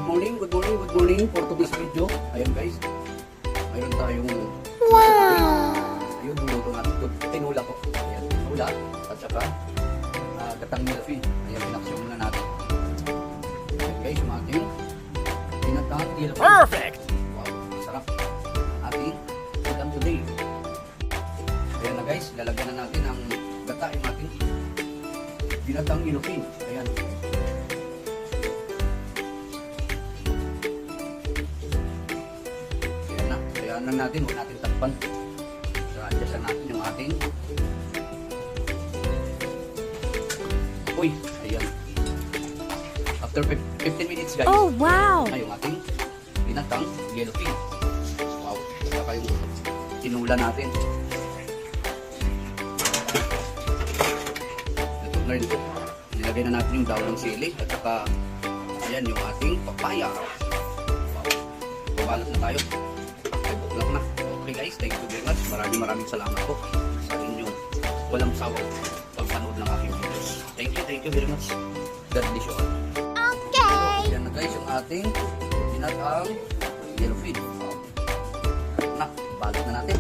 good morning for today's video. Ayan guys, mayroon tayong ayun, buluto natin ito. Tinula ko. Ayan, tinula at saka gatang milfy. Ayan, pinaksyon muna natin. Ayan guys, yung ating pinatang milfy. Perfect! Wow, sarap. Ating ulam today. Ayan na guys, lalagyan na natin ang gata yung ating pinatang milfy. Ayan. Ayan lang natin, huwag natin takpan. So, adjustan natin yung ating ayan. After 15 minutes guys. Oh, wow! Ay, yung ating pinatang yellowfin. Wow, saka yung tinula natin. Ito, nilagay na natin yung daw ng sili at saka ayan yung ating papaya. Wow, babalot na tayo. Na. Okay guys, thank you very much. Maraming salamat po sa inyong walang sawang pagpanood ng aking videos. Thank you very much. God bless you all. Okay! Yan na guys yung ating pinatang yellowfin. Na, balot na natin.